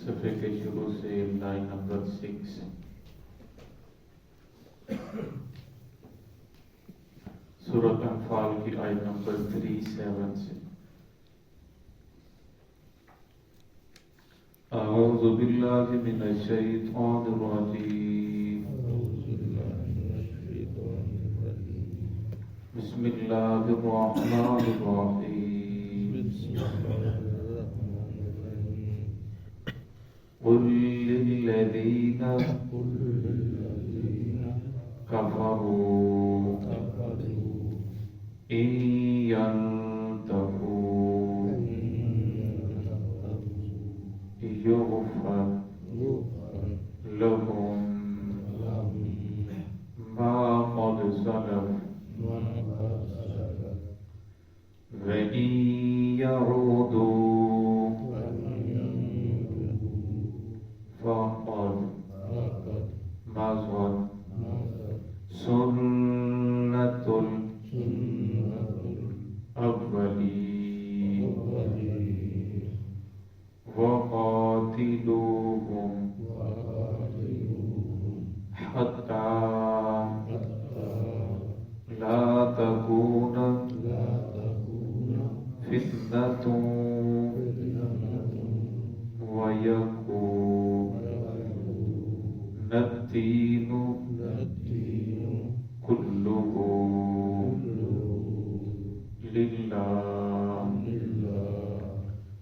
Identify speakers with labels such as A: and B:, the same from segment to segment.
A: صفحے کے شروع سے لائن نمبر 6 سورۃ انفال کی آیت نمبر 37 سے اعوذ باللہ من الشیطان الرجیم بسم اللہ الرحمن الرحیم قل للذین کفروا إن ينتهوا يغفر لهم ما قد سلف وإن يعودوا فقد مضت سنة الأولين وقاتلوهم حتى لا تكون فتنة ويكون الدين كله لله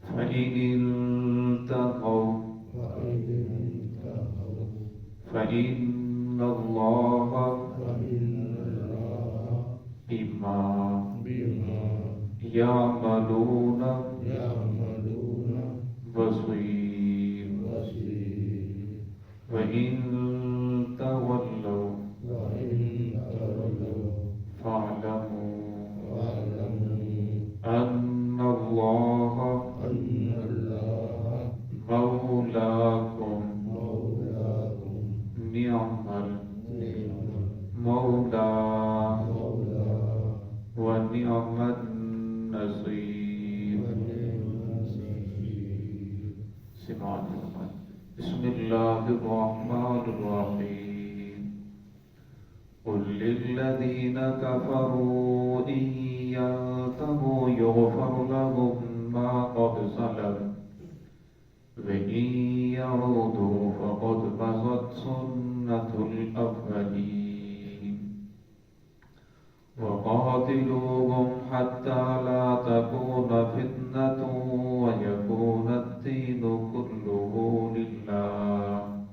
A: فإن انتهوا فإن الله بما يعملون بصير وإن تولوا فاعلموا أن الله مولاكم نعم المولى ونعم النصير سمعت بسم الله الرحمن الرحيم قل للذين كفروا إن ينتهوا يغفر لهم ما قد سلف وإن يعودوا فقد مضت سنة الأولين وقاتلوهم حتى لا تكون فتنة ويكون الدين كله لله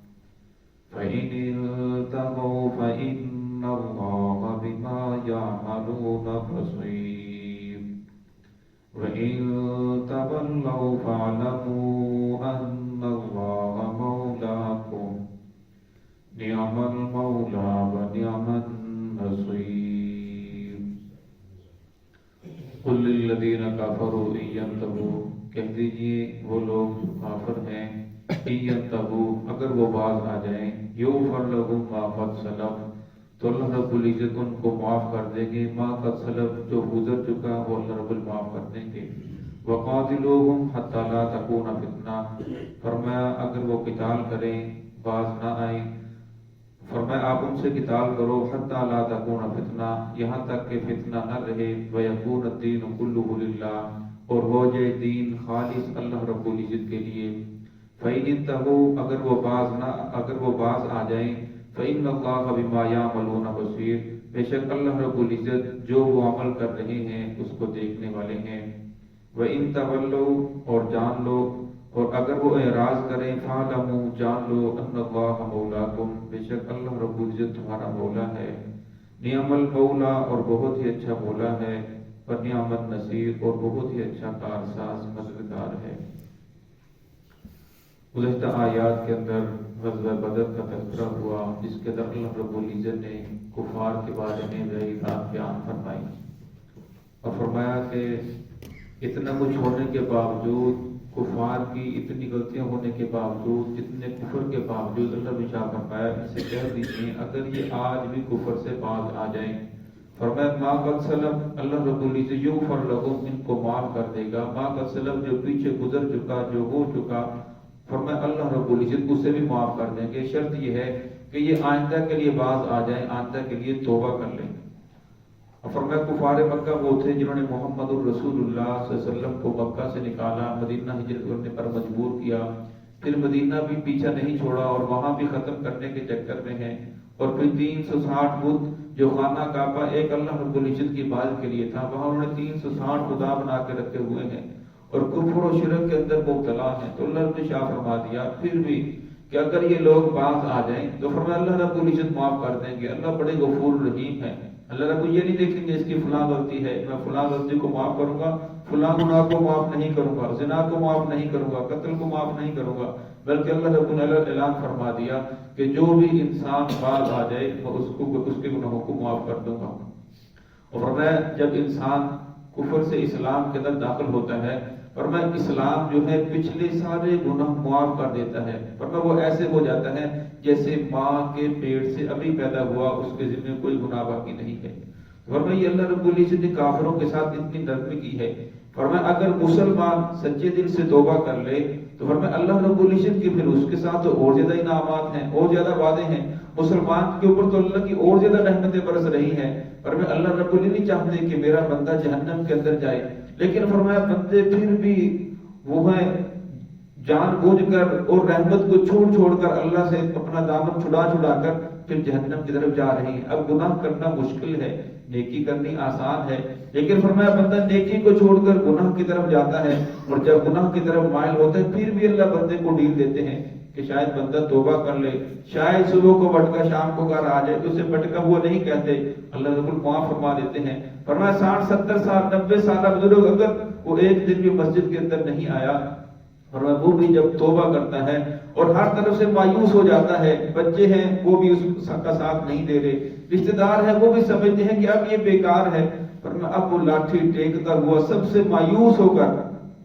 A: فإن انتهوا فإن الله بما يعملون بصير وإن تولوا فاعلموا أن الله مولاكم نعم المولى ونعم النصير قل للذين كفروا إن ينتهوا کہہ دیجئے وہ لوگ کافر ہیں إن ينتهوا اگر وہ باز آ جائیں یغفر لهم ما قد سلف تو اللہ رب العزت ان کو معاف کر دیں گے ما قد سلف جو گزر چکا وہ اللہ رب معاف کر دیں گے وقاتلوهم حتى لا تكون فتنہ فرمایا اگر وہ قتال کریں باز نہ آئیں فرمایا آپ ان سے قتال کرو حتى لا تكون فتنہ یہاں تک کہ فتنہ نہ رہے ويكون الدين كله لله اور ہو جائے دین خالص اللہ رب العزت کے لیے فإن انتهوا اگر وہ باز آ جائیں فإن الله بما يعملون بصير بے شک اللہ رب العزت جو وہ عمل کر رہے ہیں اس کو دیکھنے والے ہیں وإن تولوا اور جان لو اور اگر وہ اعراض کریں فاعلموا جان لو ان اللہ مولاکم بے شک اللہ رب العزت تمہارا مولا ہے نعم المولا اور بہت ہی اچھا مولا ہے اور نعم النصیر اور بہت ہی اچھا کارساز مددگار ہے گزشتہ آیات کے اندر غزوہ بدر کا تذکرہ ہوا جس کے اندر اللہ رب العزت نے کفار کے بارے میں وعیدات بیان فرمائی اور فرمایا کہ اتنا کچھ ہونے کے باوجود کفار کی اتنی غلطیاں ہونے کے باوجود اتنے کفر کے باوجود اللہ نے شاہ فرمایا ان سے کہہ دیجیے اگر یہ آج بھی کفر سے باز آ جائیں فرمایا ما قد سلف اللہ رب العزت یغفر لهم ان کو معاف کر دے گا ما قد سلف جو پیچھے گزر چکا جو ہو چکا فرمایا اللہ رب العزت اسے بھی معاف کر دیں گے، شرط یہ ہے کہ یہ آئندہ کے لیے باز آ جائیں، آئندہ کے لیے توبہ کر لیں۔ اور فرمایا کفار مکہ وہ تھے جنہوں نے محمد الرسول اللہ صلی اللہ علیہ وسلم کو مکہ سے نکالا، مدینہ ہجرت کرنے پر مجبور کیا، پھر مدینہ بھی پیچھا نہیں چھوڑا اور وہاں بھی ختم کرنے کے چکر میں ہیں، اور پھر 360 بت جو خانہ کعبہ ایک اللہ رب العزت کی عبادت کے لیے تھا، وہاں انہوں نے 360 خدا بنا کے رکھے ہوئے ہیں اور کفر و شرک کے اندر مبتلا ہیں۔ تو اللہ نے شاہ فرما دیا پھر بھی کہ اگر یہ لوگ باز آ جائیں تو فرمایا اللہ رب العزت معاف کر دیں گے، اللہ بڑے غفور رحیم ہے۔ اللہ رب یہ نہیں دیکھیں گے اس کی فلاں غلطی ہے میں فلاں غلطی کو معاف کروں گا، فلاں گناہ کو معاف نہیں کروں گا، زنا کو معاف نہیں کروں گا، قتل کو معاف نہیں کروں گا، بلکہ اللہ رب العزت اعلان فرما دیا کہ جو بھی انسان باز آ جائے میں اس کے گناہوں کو معاف کر دوں گا۔ اور فرمایا جب انسان کفر سے اسلام کے اندر داخل ہوتا ہے، فرمایا اسلام جو ہے پچھلے سارے گناہ معاف کر دیتا ہے، فرمایا وہ ایسے ہو جاتا ہے جیسے ماں کے پیٹ سے ابھی پیدا ہوا، اس کے ذمہ کوئی گناہ باقی نہیں ہے۔ فرمایا یہ اللہ رب العزت نے کافروں کے ساتھ اتنی نرمی کی ہے۔ فرمایا اگر مسلمان سچے دل سے توبہ کر لے تو فرمایا اللہ رب العزت کے پھر اس کے ساتھ تو اور زیادہ انعامات ہیں، اور زیادہ وعدے ہیں، مسلمان کے اوپر تو اللہ کی اور زیادہ رحمتیں برس رہی ہیں۔ فرمایا اللہ رب العزت نہیں چاہتے کہ میرا بندہ جہنم کے اندر جائے، لیکن فرمایا بندے پھر بھی وہ ہے جان بوجھ کر اور رحمت کو چھوڑ کر اللہ سے اپنا دامن چھڑا کر پھر جہنم کی طرف جا رہی ہیں۔ اب گناہ کرنا مشکل ہے، نیکی کرنی آسان ہے، لیکن فرمایا بندہ نیکی کو چھوڑ کر گناہ کی طرف جاتا ہے، اور جب گناہ کی طرف مائل ہوتا ہے پھر بھی اللہ بندے کو ڈیل دیتے ہیں کہ شاید بندہ توبہ کر لے، شاید صبح کو بھٹکا شام کو گھر آ جائے، تو اسے بھٹکا ہوا نہیں کہتے، اللہ رب العزت معاف فرما دیتے ہیں۔ فرمایا 60 70 سال 90 سال بزرگ اگر وہ ایک دن بھی مسجد کے اندر نہیں آیا، اور وہ بھی جب توبہ کرتا ہے اور ہر طرف سے مایوس ہو جاتا ہے، بچے ہیں وہ بھی اس کا ساتھ نہیں دے رہے، رشتہ دار ہیں وہ بھی سمجھتے ہیں کہ اب یہ بیکار ہے، فرمایا اب وہ لاٹھی ٹیکتا ہوا سب سے مایوس ہو کر،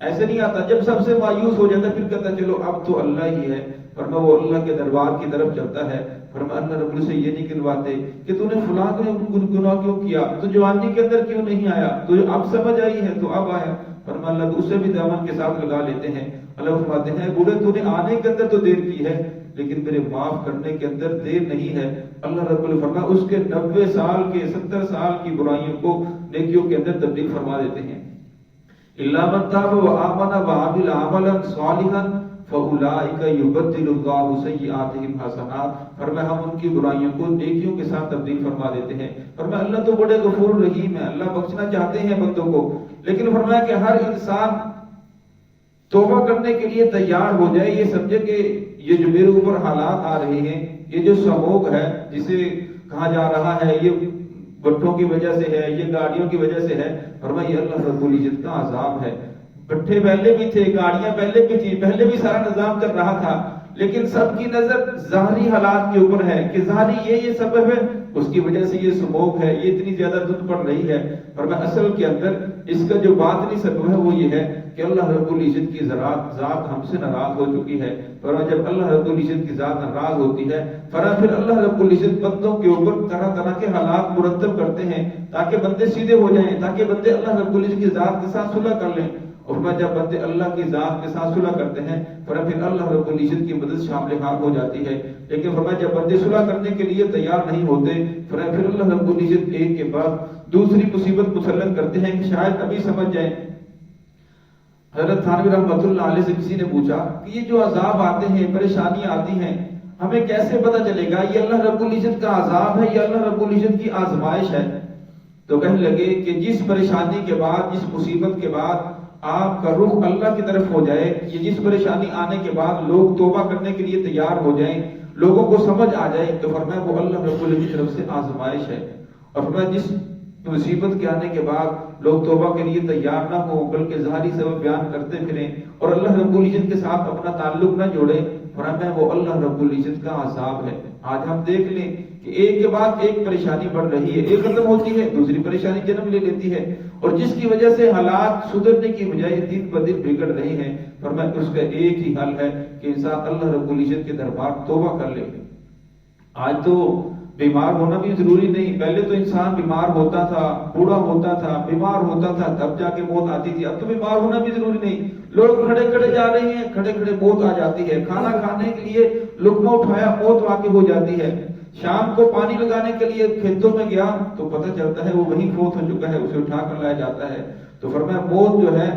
A: ایسے نہیں آتا جب سب سے مایوس ہو جاتا پھر کہتا چلو اب تو اللہ ہی ہے، فرمایا وہ اللہ کے دربار کی طرف چلتا ہے۔ فرمایا اللہ رب سے یہ نہیں کہلواتے کہ تو نے فلاں گناہ کیوں کیا، تو جوانی کے اندر کیوں نہیں آیا، تجھے اب سمجھ آئی ہے تو اب آیا، فرمایا اللہ اسے بھی دامن کے ساتھ لگا لیتے ہیں۔ اللہ فرماتے ہیں بوڑھے تو نے آنے کے اندر تو دیر کی ہے لیکن میرے معاف کرنے کے اندر دیر نہیں ہے۔ اللہ رب العزت فرمایا اس کے 90 سال کے 70 سال کی برائیوں کو نیکیوں کے اندر تبدیل فرما دیتے ہیں۔ الا من تاب وآمن وعمل عملا صالحا فاولئک یبدل اللہ سیئاتہم حسنات، فرمایا ہم ان کی برائیوں کو نیکیوں کے ساتھ تبدیل فرما دیتے ہیں۔ فرمایا اللہ تو بڑے غفور رحیم ہے، اللہ بخشنا چاہتے ہیں بندوں کو، لیکن فرمایا کہ ہر انسان توبہ کرنے کے لیے تیار ہو جائے، یہ سمجھے کہ یہ جو میرے اوپر حالات آ رہے ہیں، یہ جو سموگ ہے جسے کہا جا رہا ہے یہ بٹھوں کی وجہ سے ہے، یہ گاڑیوں کی وجہ سے ہے، فرمایا یہ اللہ رب العزت کا عذاب ہے۔ بٹھے پہلے بھی تھے، گاڑیاں پہلے بھی تھی، پہلے بھی سارا نظام چل رہا تھا، لیکن سب کی نظر ظاہری حالات کے اوپر ہے کہ ظاہری یہ سبب ہے، اس کی وجہ سے یہ سموگ ہے، یہ اتنی زیادہ دھند پڑ رہی ہے، اور اصل کے اندر اس کا جو باطنی سبب ہے وہ یہ ہے کہ اللہ رب العزت کی ذات ہم سے ناراض ہو چکی ہے، اور جب اللہ رب العزت کی ذات ناراض ہوتی ہے پھر اللہ رب العزت بندوں کے اوپر طرح طرح کے حالات مرتب کرتے ہیں تاکہ بندے سیدھے ہو جائیں، تاکہ بندے اللہ رب العزت کی ذات کے ساتھ صلح کر لیں، اور جب بندے اللہ کی ذات کے ساتھ صلح کرتے ہیں پھر اللہ رب العزت کی مدد شامل حال ہو جاتی ہے۔ لیکن فرمایا جب بندے صلح کرنے کے لیے تیار نہیں ہوتے پھر اللہ رب العزت ایک کے بعد دوسری مصیبت مسلط کرتے ہیں کہ شاید ابھی سمجھ جائیں۔ حضرت تھانوی رحمۃ اللہ علیہ سے کسی نے پوچھا کہ یہ جو عذاب آتے ہیں، پریشانیاں آتی ہیں، ہمیں کیسے پتہ چلے گا یہ اللہ رب العزت کا عذاب ہے یا اللہ رب العزت کی آزمائش ہے؟ تو کہنے لگے کہ جس پریشانی کے بعد، جس مصیبت کے بعد آپ کا رخ اللہ کی طرف ہو جائے، یہ جس پریشانی آنے کے بعد لوگ توبہ کرنے کے لیے تیار ہو جائیں، لوگوں کو سمجھ آ جائے، تو فرمایا وہ اللہ رب العزت کی طرف سے آزمائش ہے۔ اور فرمایا جس مصیبت کے آنے کے بعد لوگ توبہ کے لیے تیار نہ ہوں بلکہ ظاہری سبب بیان کرتے پھریں اور اللہ رب العزت کے ساتھ اپنا تعلق نہ جوڑیں، فرمایا وہ اللہ رب العزت کا عذاب ہے۔ آج ہم دیکھ لیں کہ ایک کے بعد ایک پریشانی بڑھ رہی ہے، ایک ختم ہوتی ہے دوسری پریشانی جنم لے لیتی ہے، اور جس کی وجہ سے حالات سدھرنے کی بجائے دن بدن بگڑ رہے ہیں، فرمایا اس کا ایک ہی حل ہے کہ انسان اللہ رب العزت کے دربار توبہ کر لے۔ آج تو بیمار ہونا بھی ضروری نہیں، پہلے تو انسان بیمار ہوتا تھا، بوڑھا ہوتا تھا، بیمار ہوتا تھا تب جا کے موت آتی تھی، اب تو بیمار ہونا بھی ضروری نہیں،
B: لوگ کھڑے کھڑے جا رہے ہیں، کھڑے کھڑے موت آ جاتی ہے، کھانا کھانے کے لیے لقمہ اٹھایا، موت واقع ہو جاتی ہے، شام کو پانی لگانے کے لیے کھیتوں میں گیا تو پتہ چلتا ہے وہ وہیں فوت ہو چکا ہے، اسے اٹھا کر لایا جاتا ہے۔ تو فرمایا موت جو ہے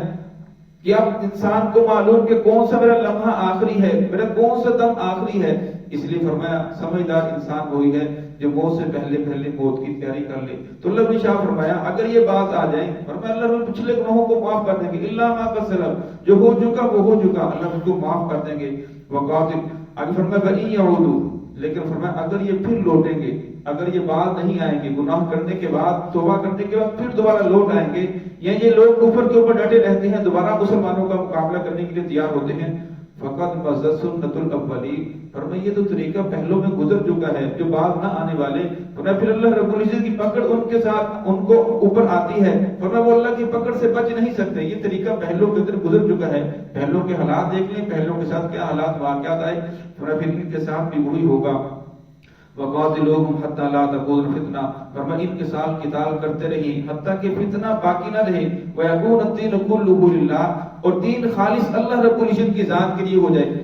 B: کہ اب انسان کو معلوم کہ کون سا میرا لمحہ آخری ہے، میرا کون سا دم آخری ہے، اس لیے فرمایا سمجھدار انسان وہی ہے جو موت سے پہلے پہلے موت کی تیاری کر لے۔ تو اللہ نے شاہ فرمایا اگر یہ بات آ جائے، فرمایا اللہ نے پچھلے گناہوں کو معاف کر دیں گے، الا ما قد سلف، جو ہو چکا وہ ہو چکا، اللہ اس کو معاف کر دیں گے۔ وقاتل، آگے فرمایا وَإِن يَعُودُوا، لیکن فرمایا اگر یہ پھر لوٹیں گے، اگر یہ بات نہیں آئیں گے، گناہ کرنے کے بعد توبہ کرنے کے بعد پھر دوبارہ لوٹ آئیں گے، یا یہ لوگ کفر کے اوپر ڈٹے رہتے ہیں، دوبارہ مسلمانوں کا مقابلہ کرنے کے لیے تیار ہوتے ہیں، فقط مَضَتْ سُنَّتُ الْأَوَّلِينَ، فرمایا یہ تو طریقہ پہلوں میں گزر چکا ہے، جو بعد نہ آنے والے، فرمایا پھر اللہ رب العزت کی پکڑ ان کے ساتھ ان کو اوپر آتی ہے، فرمایا وہ اللہ کی پکڑ سے بچ نہیں سکتے، یہ طریقہ پہلوں کے اندر گزر چکا ہے، پہلوں کے حالات دیکھ لیں، پہلوں کے ساتھ کیا حالات واقعات آئے، فرمایا پھر ان کے ساتھ بھی وہی ہوگا۔ وَقَاتِلُوهُمْ حَتَّى لَا تَكُونَ فِتْنَةٌ، فرمایا ان کے ساتھ قتال کرتے رہیے حتیٰ کہ فتنہ باقی نہ رہے، وَيَكُونَ الدِّينُ كُلُّهُ لِلَّهِ، اور دین خالص اللہ رب العزت کی ذات کے لیے ہو جائے۔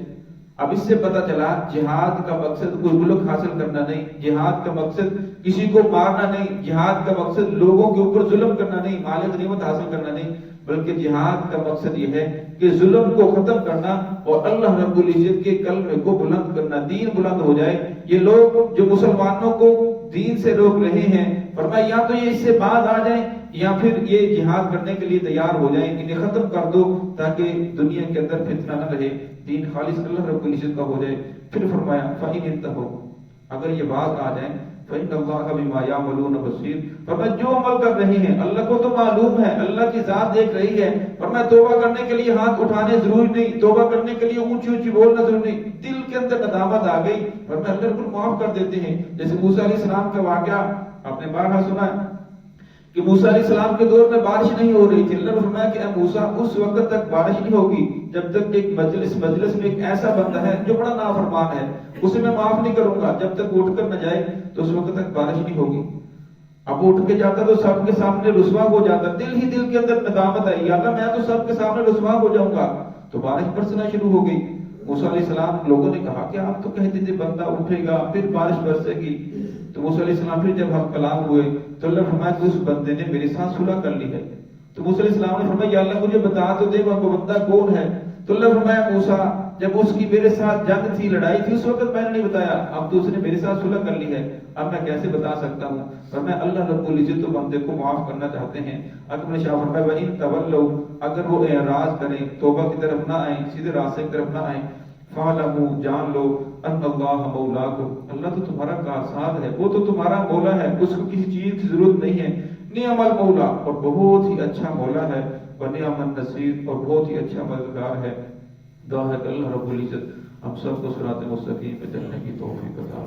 B: اب اس سے پتہ چلا جہاد کا مقصد کوئی ملک حاصل کرنا نہیں، جہاد کا مقصد کسی کو مارنا نہیں، جہاد کا مقصد لوگوں کے اوپر ظلم کرنا نہیں، مال غنیمت حاصل کرنا نہیں، بلکہ جہاد کا مقصد یہ ہے کہ ظلم کو ختم کرنا اور اللہ رب العزت کے کلمے کو بلند کرنا، دین بلند ہو جائے۔ یہ لوگ جو مسلمانوں کو دین سے روک رہے ہیں، فرمایا یا تو یہ اس سے بعد آ جائیں یا پھر یہ جہاد کرنے کے لیے تیار ہو جائیں، انہیں ختم کر دو تاکہ دنیا کے اندر فتنہ نہ رہے، دین خالص اللہ رب العزت کا ہو جائے۔ پھر فرمایا فَإِنِ انتهوا، اگر یہ بات آ جائیں، فَإِنَّ اللَّهَ بِمَا يَعْمَلُونَ بَصِيرٌ، فرمایا جو عمل کر رہے ہیں اللہ کو تو معلوم ہے، اللہ کی ذات دیکھ رہی ہے، فرمایا توبہ کرنے کے لیے ہاتھ اٹھانے ضروری نہیں، توبہ کرنے کے لیے اونچی اونچی بولنا ضروری نہیں، دل کے اندر ندامت آ گئی، فرمایا اللہ بالکل معاف کر دیتے ہیں۔ جیسے موسیٰ علیہ السلام کا واقعہ آپ نے بارہا سنا ہے کہ موسیٰ علیہ السلام کے دور میں بارش نہیں ہو رہی تھی، اللہ نے فرمایا کہ اے موسیٰ اس وقت تک بارش نہیں ہوگی جب تک ایک مجلس میں ایک ایسا بندہ ہے جو بڑا نافرمان ہے، اسے میں معاف نہیں کروں گا جب تک اٹھ کر نہ جائے، تو اس وقت تک بارش نہیں ہوگی۔ اب اٹھ کے جاتا تو سب کے سامنے رسوا ہو جاتا، دل ہی دل کے اندر ندامت آئی، یا اللہ میں تو سب کے سامنے رسوا ہو جاؤں گا، تو بارش برسنا شروع ہو گئی۔ موسیٰ علیہ السلام لوگوں نے کہا کہ آپ تو کہتے تھے بندہ اٹھے گا پھر بارش برسے گی، تو موسیٰ علیہ السلام پھر جب ہم کلام ہوئے تو اللہ فرمایا کہ اس بندے نے میرے ساتھ صلح کر لی ہے، تو موسیٰ علیہ السلام نے فرمایا یا اللہ مجھے بتا تو دے وہ بندہ کون ہے، تو اللہ فرمایا موسیٰ جب اس کی میرے ساتھ جنگ تھی، لڑائی تھی، اس وقت میں نے نہیں بتایا، اب تو اس نے میرے ساتھ صلح کر لی ہے، اب میں کیسے بتا سکتا ہوں، فرمایا اللہ رب العزت تو بندے کو معاف کرنا چاہتے ہیں۔ اکمل شاہ فرمایا وَإِن تَوَلَّوْا، اگر وہ اعراض کریں، توبہ کی طرف نہ آئیں، سیدھے راستے کی طرف نہ آئیں، فَاعْلَمُوا، جان لو، ان اللہ مولاکم، اللہ تو تمہارا کارساز ہے، وہ تو تمہارا مولا ہے، اس کو کسی چیز کی ضرورت نہیں ہے، نعم المولا، اور بہت ہی اچھا مولا ہے، ونعم النصیر، اور بہت ہی اچھا مددگار ہے۔ دعا ہے کہ اللہ رب العزت ہم سب کو صراط مستقیم پہ چلنے کی توفیق عطا